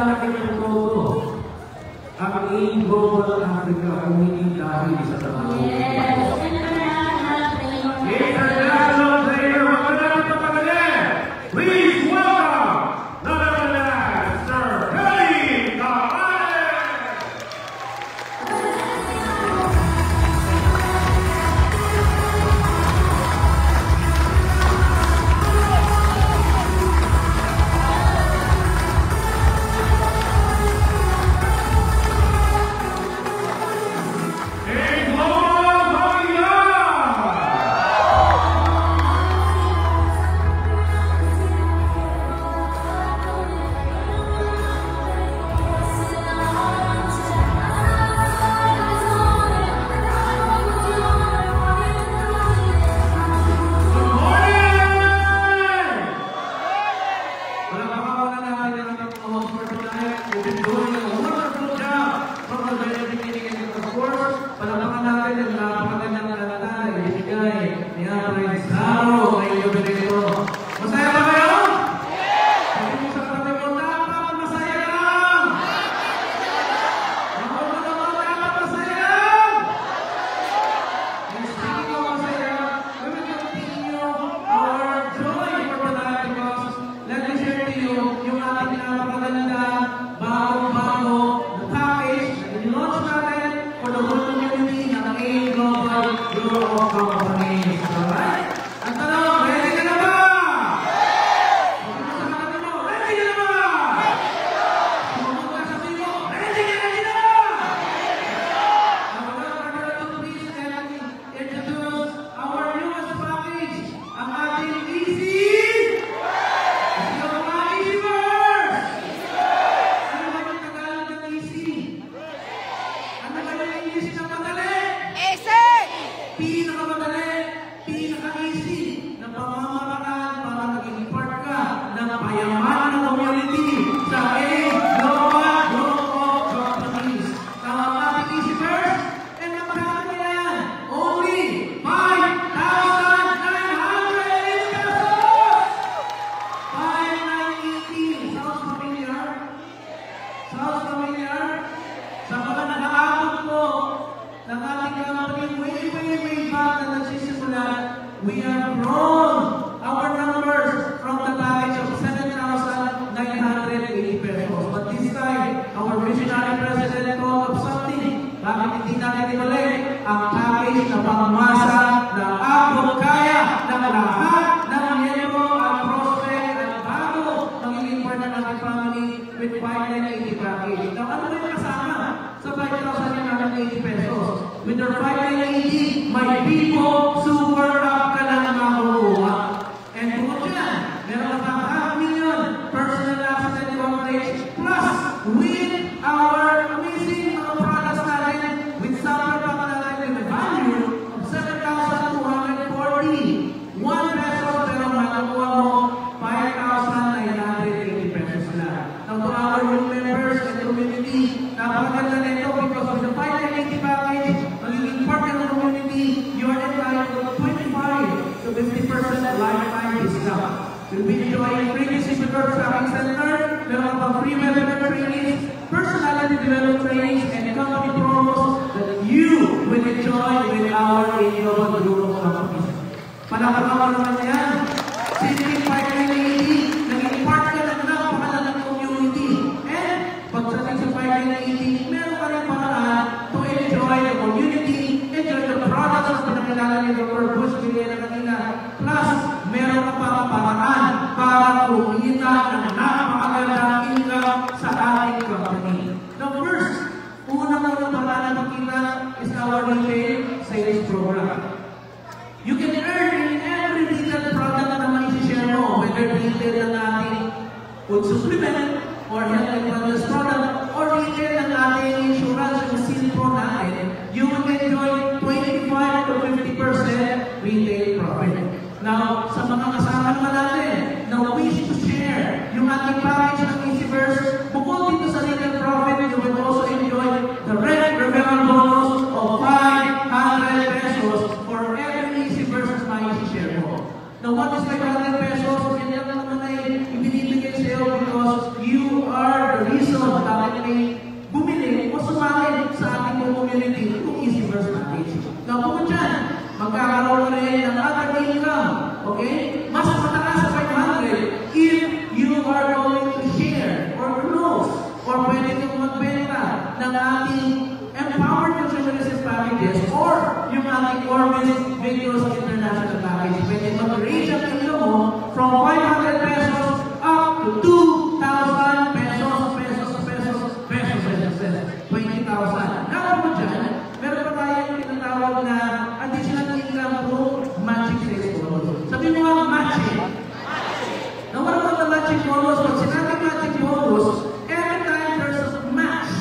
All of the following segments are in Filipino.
natin ng todo. Ang global Africa ay hindi dahil sa trabaho. Yes! International player, magandang pagpagaling! Please welcome, none other than Sir Kelly Camarles! We have grown our numbers from the package of 7,980 pesos. But this time, our visionary president thought of something. Bakit hindi natin ibalik ang package na pangmasa na abot kaya ng lahat ng miyembro at prospect at bago magiging part ng ating family with 5,980 package. Now, ano ba yung kasama sa 5,980 pesos? With their 5,980, my people, super up ka lang makukuha. And kung yan, meron ka 500,000 personal accident coverage plus with our amazing mga products natin with super up natin with a value of 7,240. 1 peso pero makukuha mo 5,980 pesos lang. Now to our new members and community, napakaganda nito because with the 5,980 package, magiging part ng community, you are entitled to 25 to 50% lifetime discount. You'll be enjoying free decision sa aking center, meron pang free member trainings, personality development trainings, and company promos that you will enjoy with our global group of companies. Palakakawa naman yan. Sitting 5,980, naging part ka ng napakalalang community. And pagdating sa 5,980, meron ka rin paraan to enjoy the community, enjoy the products na pinakilala ni Dr. Bush Villela kanina. Plus, meron ka pa paraan para kumita ng napakagandang income sa ating company. Now first, unang-unang paraan na makita is our retail sales program. You can earn in every retail product na mai-share mo, whether retail ng ating food supplement or health and wellness product or retail ng ating insurance and silpo natin, you will enjoy 25 to 50% retail profit. Now, sa mga kasama naman natin na wish to share yung ating package ng Easyverse, bukod dito sa retail profit, you will also enjoy the red referral bonus of 500 pesos for every Easyverse na i-share mo. Now, what is 500 pesos? Yan naman ay ibinibigay sa iyo because you are the may bumili o sumali sa ating community kung EasyVerse package. Now, kung dyan, magkakaroon rin ng other income, okay? Mas mataas sa 500 if you are going to share or close or pwede kong magbenta ng ating Empowered Consumerism packages or yung ating Orbis Videos International package. Pwede mag-range ang income mo from 500 pesos up to 2,000 pesos, 20,000. Now, po dyan, meron pa tayong tinatawag na additional income through matching sales bonus. Sabi mo nga, matching. Now, what about the matching bonus? Pag sinabing matching bonus, every time there's a match,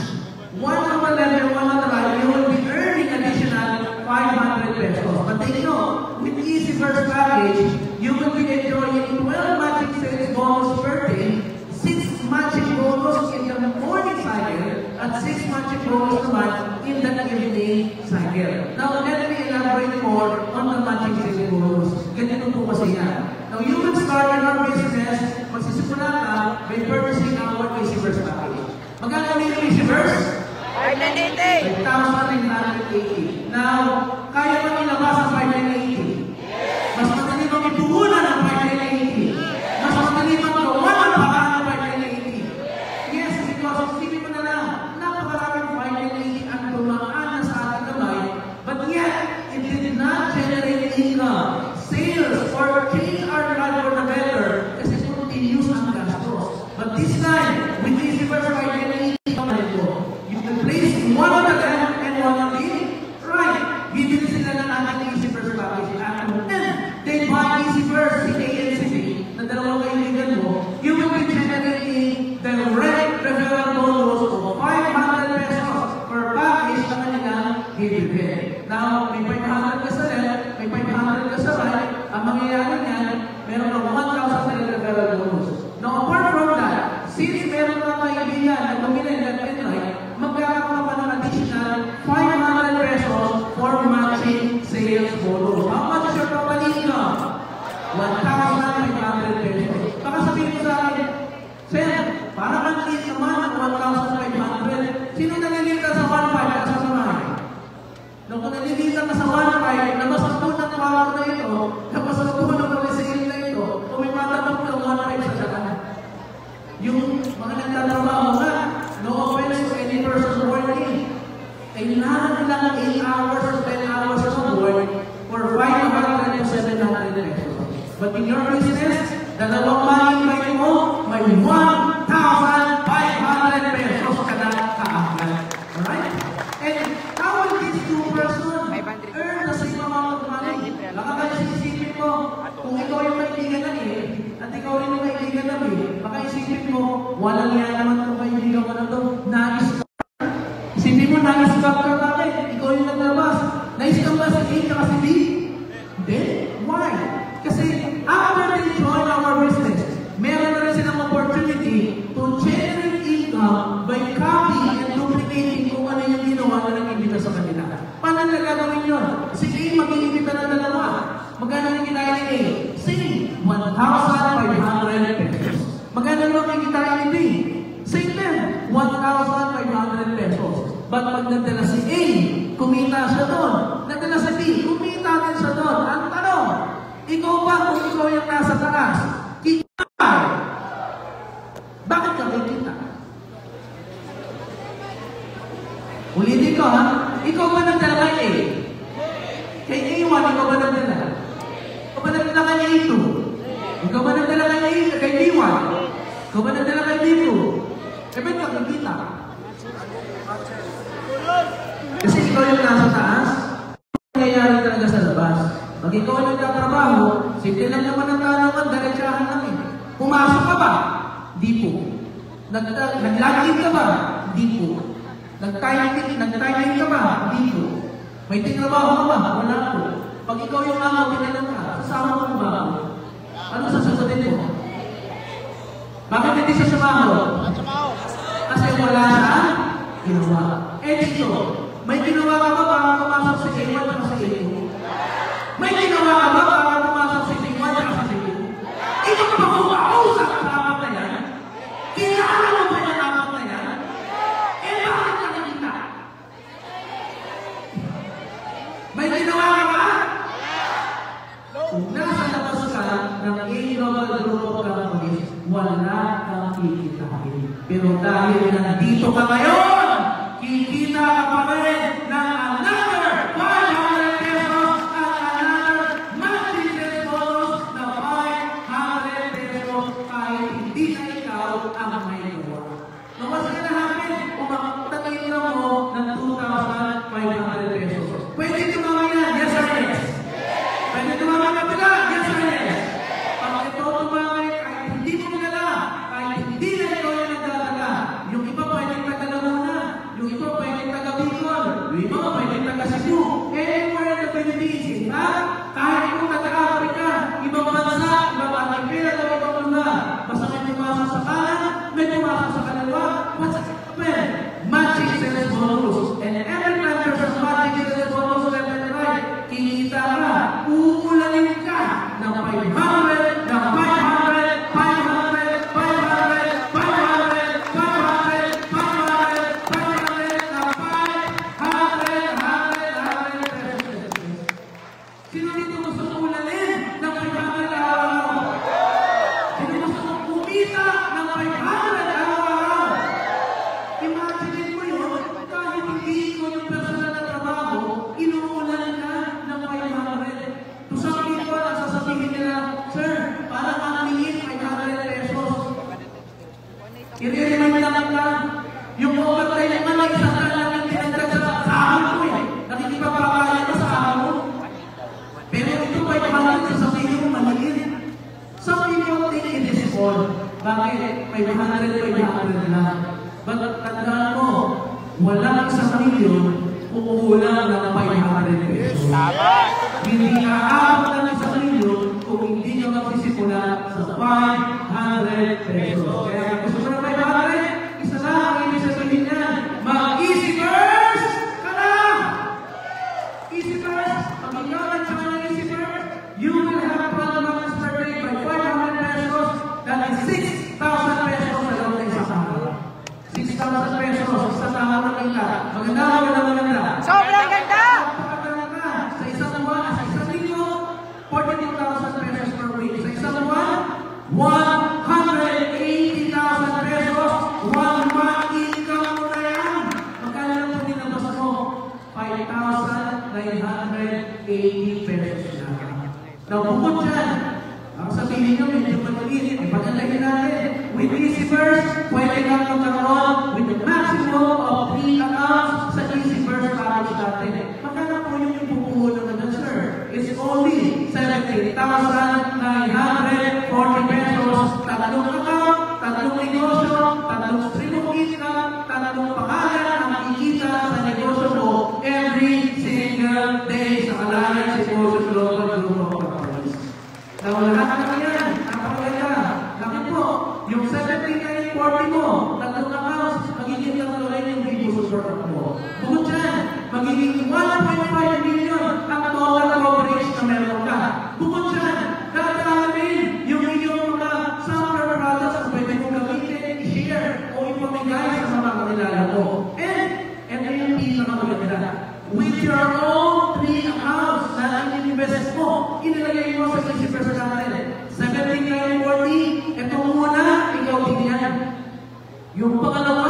one on the level, one on the line, you will be earning additional 500 pesos. But take note, with EasyVerse package, you will be enjoying 12 matching sales bonus per day, 6 matching bonus in the morning cycle, at 6 matching bonus naman in the evening cycle. Now, let me elaborate more on the matching sales bonus. Ganito po kasi yan. Now, you will start your business, magsisimula ka by purchasing our EasyVerse package. Magkano yung EasyVerse? 5,980. Now, kaya mo ilabas ang 5,980. Mas madali mong ipuhunan ang 5,980. Mas madali mong gawa ang paraan ng 5,980. Yes, because isipin mo na lang, napakaraming 5,980 ang tumaan na sa ating kamay, but yet, it did not generate income, sales, or change our life for the better kasi continuous ang gastos. But this time, with EasyVerse 5,980, you can place one on the left and one on the right. Bibili sila ng ating EasyVerse package. And they buy EasyVerse, si ANCB, na dalawang kaibigan mo, you will be generating direct referral bonus of 500 pesos per package na kanilang bibili. Now, may 500 ka sa left, may 500 ka sa right. Ang mangyayari niyan, meron ng 1,000 referral bonus. Now, apart from that, since meron ng kaibigan na bumili left and right, magkakaroon pa ng additional 500 pesos for matching sales bonus. How much is your total income? 1,500 pesos. Baka sabihin mo sa akin, Sir, parang ang liit naman ang 1,500. Sino nalilita sa 1,500 at sasamahin? Nung kung nalilita ka sa 1,500, nabasagpo ng power na ito, nabasagpo ng polisail na ito, kung may matanong ka 1,500 sa daan. Yung mga nagtatrabaho na, no offense to any person working, kailangan nilang 8 hours or 10 hours of work for 500 to 700 pesos. But in your business, dalawang money mo, may 1,500 pesos ka na kaagad. Alright? And how will these two persons earn the same amount of money? Baka kasi isipin mo, kung ikaw yung kaibigan na at ikaw rin yung kaibigan na baka isipin mo, walang yan naman kung kaibigan ko na ito, na-stop. Isipin mo, na-stop ka bakit? Ikaw yung naglabas. Na-stop ba si A at si B? Hindi. Why? Kasi after they join our business, meron na rin silang opportunity to generate income by copying and duplicating kung ano yung ginawa na nag-ibita sa kanila. Paano na gagawin yun? Si A mag-ibita na dalawa. Magkano na kinaya ni A? Same, 1,500 pesos. Magkano na kikitain ni B? Same din, 1,500 pesos. But pag nagdala si A, kumita siya doon. Nagdala si B, kumita din siya doon. Ang tanong, ikaw ba kung ikaw yung nasa taas? Kita! Bakit ka kikita? Ulitin ko ha, ikaw ba nagdala kay A? Kay A1, ikaw ba nagdala? Ikaw ba nagdala kay A2? Ikaw ba nagdala kay B1? Ikaw ba nagdala kay B2? Eh, ba't ka kikita? Kasi ikaw yung nasa taas, nangyayari talaga sa labas. Pag ikaw ang nagtatrabaho, simple lang naman ang tanungan, diretsahan lang eh. Pumasok ka ba? Di po. Nag-login ka ba? Di po. Nag-timing ka ba? Di po. May tinrabaho ka ba? Wala po. Pag ikaw yung pinanong ka, sasama mo ba? Ano sasagutin mo? Bakit hindi siya sumahod? Kasi wala siya ginawa. Eh dito, may ginawa ka ba para pumasok sa A1 at sa A2? May ginawa ka ba para pumasok sa A1 at sa A2? Ito ka ba kung makausap ang apat na yan? Kilala mo ba yung apat na yan? dahil nandito ka ngayon, kikita ka pa rin ng another 500 pesos at another matching bonus na 500 pesos kahit hindi na ikaw ang may gawa. No, what's gonna happen? Umaktakin na mo ng 2,500 pesos. Pwede tumama yan, yes or yes? Pwede tumama ka pala, yes or yes? Pag ito tumama, kahit hindi mo nagala, kahit hindi na ikaw yung nagdadala, yung iba pwedeng taga-Laguna, yung iba pwedeng taga-Bicol, yung iba pwedeng taga-Cebu, anywhere in the Philippines, ha? Kahit kung taga-Africa, ibang bansa, ibang Archipelago, ibang lugar, basta may tumasok sa kanan, may tumasok sa kaliwa, what's happened? Matching sales bonus. And every time there's a matching sales bonus left and right, kikita ka, uulanin ka ng 500, ng 500, 500, 500, 500, 500, 500, 500, na 500, 100 pesos. Sino dito gusto uulanin ng 500 araw-araw? Sino gusto kumita ng 500 araw-araw? Imagine mo yun, kahit hindi ko yung personal na trabaho, inuulan ka ng 500. To some people, sasabihin nila, Sir, parang ang liit, 500 pesos. I-remind lang ka, yung overtime naman ay isang lang yung tinagdag sa sahod ko eh. Nakikipagpapaya ka sa sahod mo. Pero ito 500, sasabihin mo, maliit. Some people think it is small. Bakit? 500 lang. But tandaan mo, walang isang milyon kung kulang ng 500 pesos. Hindi aabot ng isang milyon kung hindi nyo magsisimula sa 500 pesos. Kaya gusto mo ng 500, isa lang ang ibig sabihin niyan, mag-easy first ka na! Easy first, pag ikaw nagsabi ng easy first, you will have $12 per day by 500 pesos, that is 6,000 pesos sa loob ng isang araw. 6,000 pesos sa tama ng kita. Maganda. Sobrang ganda! Sa isang buwan, sa isang linggo, 42,000 pesos per week. Sa isang buwan, 180,000 pesos. 1 month income mo na yan. Magkano lang po dinabas mo? 5,980 pesos na. Now, bukod dyan, ang sabihin nyo, medyo maliit, ay pagkalahin natin. With Easy First, pwede kang magkaroon with the maximum of 3 accounts sa Easy First package natin. Magkano po yung ipupuhunan naman, sir? It's only 17,940 pesos. Tatlong account, tatlong negosyo, tatlong stream of income, tatlong pangalan ang makikita sa negosyo mo every single day sa Alliance Negosyo Global Group of Companies. Now, lahat na yan, napakaganda. Laki po, yung 17,940 mo, tatlong accounts, magiging tatlo rin yung video support mo. Bukod dyan, magiging 1.5 million ang total coverage na meron ka. Bukod dyan, dadalhin yung inyong mga software products na pwede mong gamitin, i-share, o ipamigay sa mga kakilala mo. And yung pinakamaganda, with your own 3 accounts na in-invest mo, inilagay mo sa Easy First natin. 17,940, ito muna, ikaw din yan. Yung pangalawa,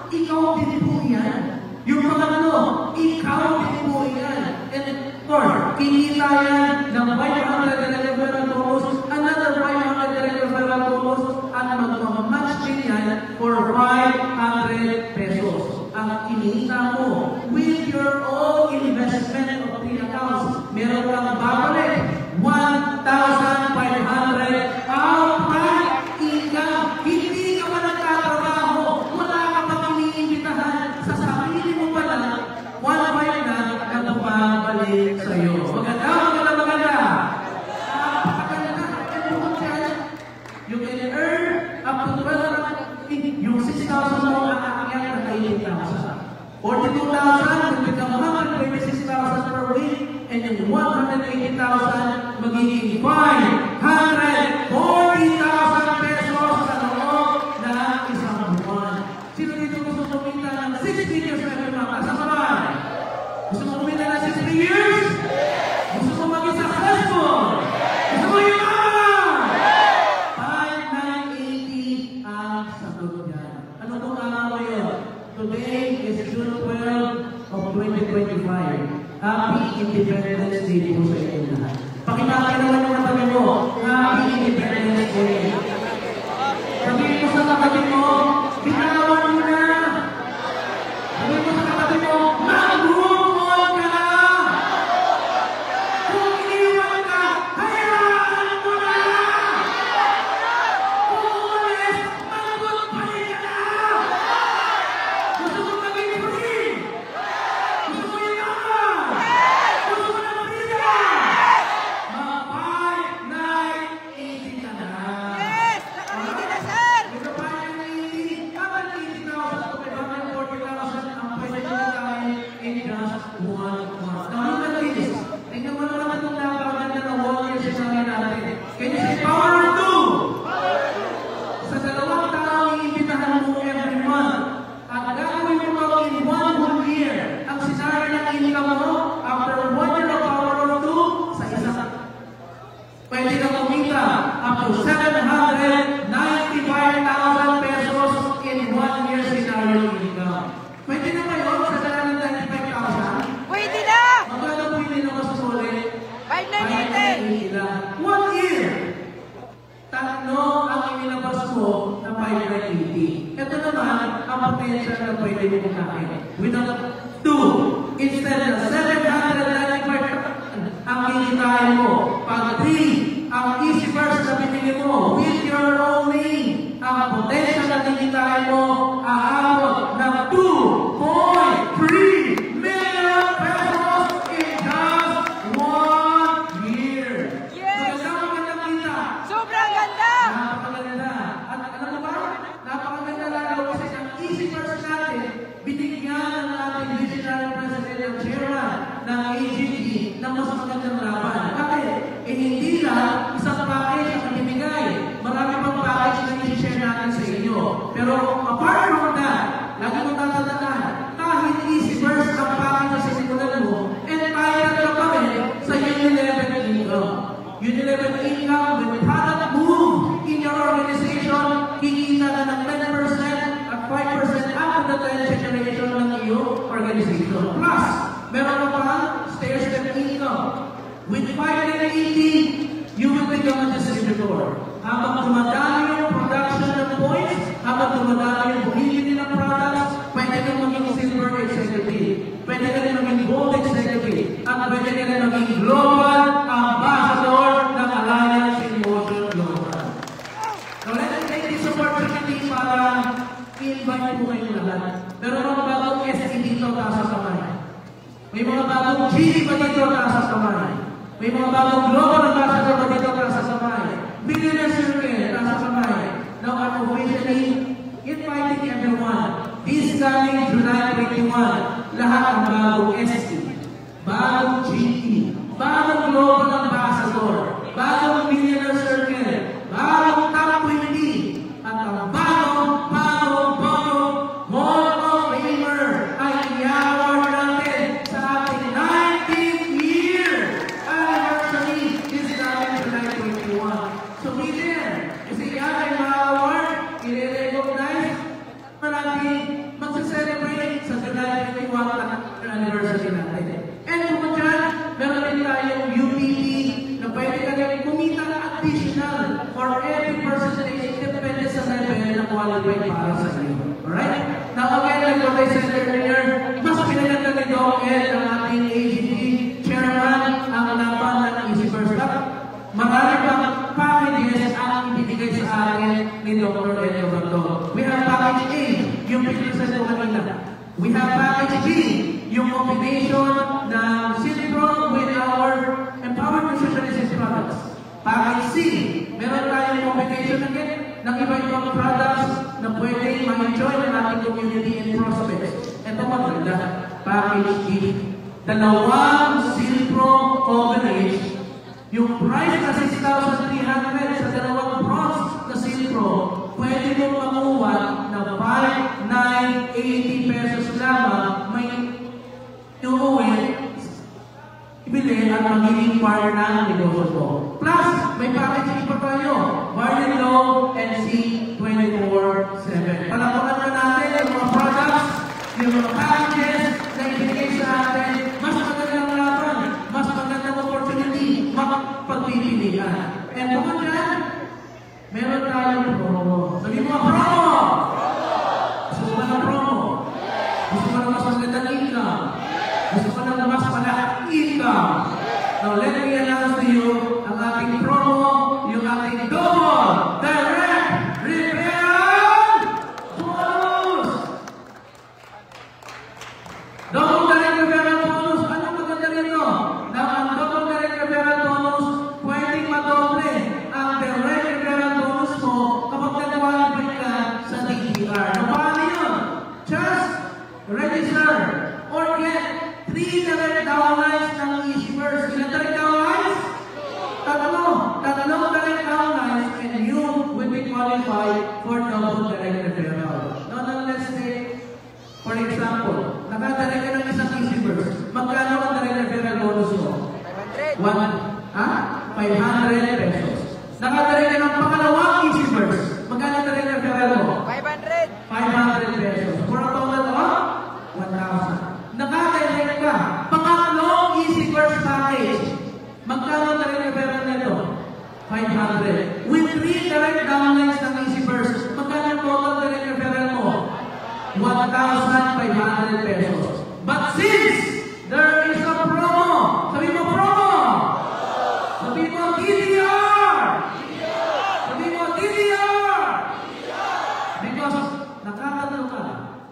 ikaw din po yan. Yung pangatlo, ikaw din po yan. And fourth, kinita yan ng 500 na referral bonus, another 500 na referral bonus, at mag-match din yan for 500 pesos. Ang kinita mo, with your own investment of 3 accounts, meron kang babalik, 1,500 outright income. Hindi ka pa nagtatrabaho, wala ka pa iniimbitahan, sa sarili mo pa lang, 1,500 na bumabalik sa'yo. Maganda. Napakaganda. And bukod dyan, you can earn up to 12, yung 6,000 mo ang aakyat na 8,000. 42,000 will become 126,000 per week, and yung 180,000 magiging 540,000 pesos sa loob ng isang buwan. Sino dito gusto kumita ng 6 figures every month? Asa ka ba? Gusto mo kumita ng 6 figures? Gusto mo maging successful? Gusto mo yumaman? 5,980 ang sagot yan. Ano itong June 12 of 2025. Happy Independence Day po sa inyo lahat. Pakilala naman yung katabi mo. Happy Independence Day. Sabihin mo sa katabi mo, binawan mo na. Sabihin mo sa katabi mo, mag-move on ka na. Kung iniwan ka, hayaan mo na. Kung umalis, mag-goodbye ka na. Gusto mo maging free? Gusto mo yaman? Gusto mo na mabila? Mag-5-9-80 ka na. Yes! Nakakita na, sir! Ito pa yung 80, kapag 80,000 to 540,000 ang pwede nyo tayo in just 1 month. Now look at this. Tingnan mo naman itong napakaganda ng 1 year sinabi natin. Can you say power of 2? Sa dalawang taong iimbitahan mo every month. At gagawin mo ito in 1 whole year. Ang sinabi ng income mo, after 1 year of power of 2, sa isang pwede ka kumita up to 795,000 pesos in 1 year scenario income. Pwede na ba yun sa 795,000? Pwede na! Magkano pwede na masusulit? 5,980! 1 year! Tatlo ang inilabas mo na 5,980. Ito naman ang potential na pwede mo kumain. Without 2, instead of 795,000 ang kikitain mo. Pag 3, ang easy first na pinili mo with your own name. Ang potential na kikitain mo aabot ng 2.3 million pesos in just 1 year. Yes! Magandang kita. Sobrang ganda! Napakaganda. At alam mo ba? Napakaganda lalo kasi ang easy first natin, binigyan ng ating visionary president and chairman ng AGT ng mas magandang laban. Bakit? Hindi lang isang package ang ibigay. Marami pang package na i-share natin sa inyo. Pero apart from that, lagi mo tatandaan, kahit easy first ang package sa simulan mo, and kaya na kami sa Unilever income. Unilever income with product move in your organization, kikita ka ng 10% at 5% after the 10th generation ng iyong organization. Plus, meron ka pa stair-step income. With 5,980, you will become a distributor. Habang dumadami yung production ng points, habang dumadami yung bumili ng products, pwede ka maging silver executive, pwede ka rin maging gold executive, at pwede ka rin maging global ambassador ng Alliance in Motion Global. Now, let us take this opportunity para i-invite po kayo lahat. Pero mga bagong SE dito, taas sa kamay. May mga bagong GD pa dito, taas sa kamay. May mga bagong global ambassador pa dito, taas sa kamay. Millionaire Circle, taas sa kamay. Now, I'm officially inviting everyone. This coming July 21, lahat ang bagong SE, bagong GD, bagong global ambassador, bagong millionaire circle, bagong top 20, at ang bagong Hall of Famer ay i-award natin sa ating 19th year anniversary this coming July 21. So be there. Kasi yan ay ma-award, i-recognize, marami magsa-celebrate sa July 21 anniversary natin. And kung dyan, meron din tayong UPP na pwede ka rin kumita na additional for every percentage depende sa level na qualified para sa iyo. Alright? Now again, like what I said earlier, mas pinaganda ni Doc Ed ang ating AGT chairman ang laban ng Easy First Up. Marami pang packages ang ibibigay sa akin ni Dr. Ed Roberto. We have package A, yung pinagsasabi ko kanina. We have package B, yung combination ng Silpro with our Empowered Nutritionist products. Package C, meron tayong combination again ng iba-ibang products na pwede ma-enjoy ng ating community and prospects. Ito maganda, package D. Dalawang Silpro combination. Yung price na 6,300 sa dalawang bronze na Silpro, pwede mo makuha na 5,980 pesos lamang, may uuwi, ibili at magiging partner ng negosyo mo. Plus, may packaging pa tayo, Barley Low and C 24/7. Palapakan na natin yung mga products, yung mga packaging, pagpipilian. And bukod dyan, meron tayong promo. Sabi mo, promo! Gusto mo ng promo? Gusto mo ng mas magandang income? Gusto mo ng mas malaking income? Now, let me announce to you ang ating promo, yung ating double direct referral bonus! Double direct referral bonus. Anong maganda nito? Na ang double direct referral bonus, pwedeng madoble ang direct referral bonus mo kapag nag-qualify ka sa DTR. So, paano yun? Just register or get 3 direct downlines ng Easyverse. Ilan direct downlines? Tatlong direct downlines, and you will be qualified for double direct referral. Now, let's say, for example, nakadirect ka ng isang Easyverse. Magkano ang direct referral bonus mo? 500 pesos. Nakadirect ka ng pangalawang Easyverse. Magkano ang direct referral mo? 500 pesos. For a total of 1,000. Nakadirect ka. Pangatlong Easyverse package. Magkano ang direct referral nito? 500. With 3 direct downlines ng Easyverse, magkano ang total direct referral mo? 1,500 pesos. But since there is a promo, sabi mo promo! Sabi mo DDR! Sabi mo DDR! Because nakatatlo ka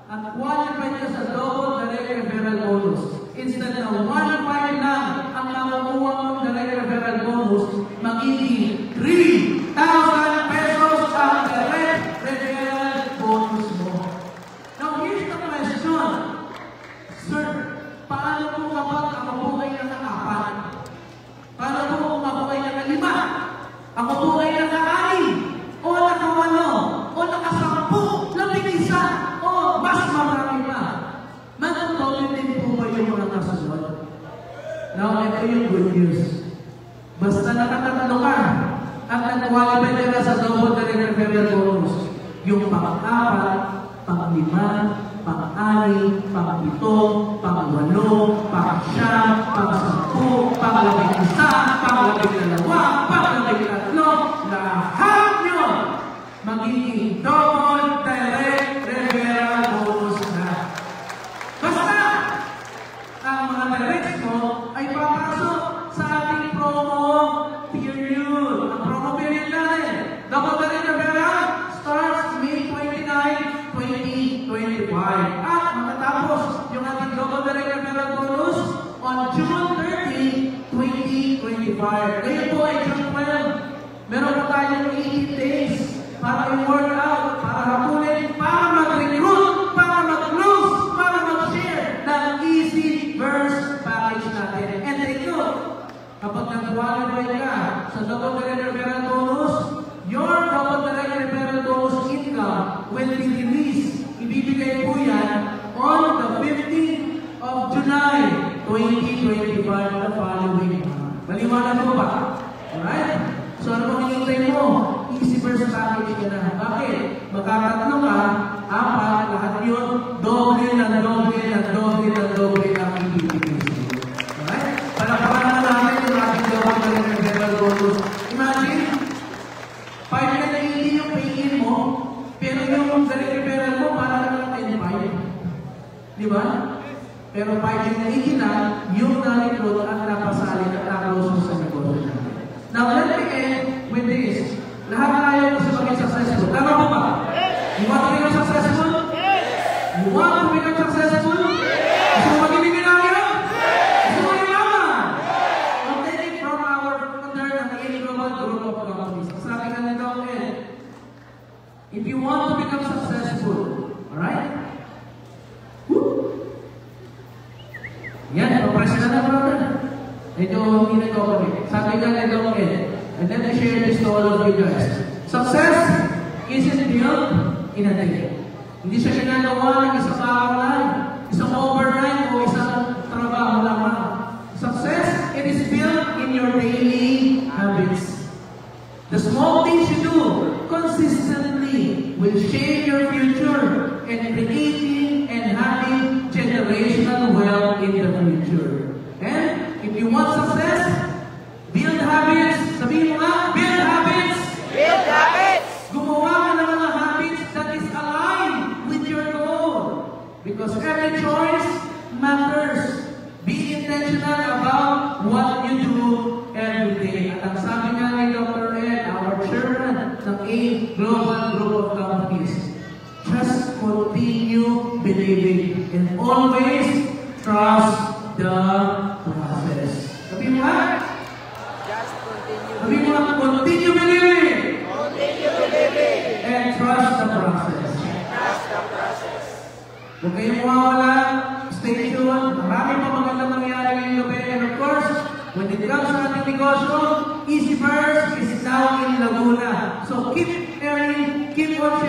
at qualified ka sa double direct referral bonus. Instead na 1.5 lang ang makukuha mong direct referral bonus, magiging 3,000 pesos ang direct referral bonus mo. Now, here's the question. Sir, paano po kapag ako po ay nakakapat? Paano po kung ako ay nakalima? Ako po ay nakakali? O nakawalo? O nakasampu? Labing-isa? O mas marami pa? Magtutuloy din po ba yung mga kasunod? Now, ito yung good news. Basta nakatatalo ka at nag-qualify ka sa double direct referral bonus, yung pang-apat, pang-5, pang-6, pang-7, pang-8, pang-9, pang-10, pang-11, pang-12, pang-13, lahat yun magiging double direct referral bonus na. Basta ang mga directs mo ay papasok sa ating promo period. Ang promo period natin, double direct referral starts May 29, 2025. At matatapos yung ating double direct referral bonus on June 30, 2025. Ngayon po ay June 12. Meron po tayong 80 days para i-work out, para hapunin, para mag-recruit, para mag-close, para mag-share ng Easyverse package natin. And take note, kapag nag-qualify ka sa double direct referral bonus, your double direct referral bonus income will be released. Ibibigay po yan on the 15th of July, 2025, the following month. Maliwanag po ba? Alright? So ano pang hinintay mo? Easyverse package ka na. Bakit? Magkakatatlo ka, 4, lahat yun, doble ang ibibigay sa iyo. Alright? Palakapan na natin yung ating double direct referral bonus. Imagine, 580 yung pay-in mo, pero yung direct referral mo parang lang 10-5. Di ba? Pero 580 na, yung na-recruit at napasali at na-close mo sa negosyo natin. Now, let me end with this. Lahat tayo gusto maging successful. Tama po ba? You want to become successful? You want to become successful? Gusto mo maging milyonaire? Gusto mo yaman? I'll take it from our founder ng A Global Group of Companies. Sabi nga nito, if you want to become successful, alright? Yan, papresyon na brother. Ito, hindi na ito kami. Sabi nga nito, and let me share this to all of you guys. Success isn't built in a day. Hindi siya ginagawa ng isang araw lang, isang overnight o isang trabaho lamang. Success, it is built in your daily habits. The small things you do consistently will shape your future and creating and having generational wealth in the future. And if you want success, build habits. Sabihin mo Because every choice matters. Be intentional about what you do every day. At ang sabi nga ni Dr. Ed, our chairman ng A Global Group of Companies, just continue believing and always trust the process. Sabi mo nga? Just continue. Sabi mo nga, continue believing and trust the process. Trust the process. Huwag kayong mawawala. Stay tuned. Marami pa magandang mangyari ngayong gabi. And of course, when it comes sa ating negosyo, EasyBurst is now in Laguna. So keep sharing, keep on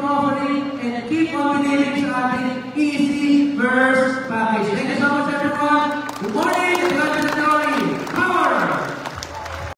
offering, and keep on believing sa ating EasyBurst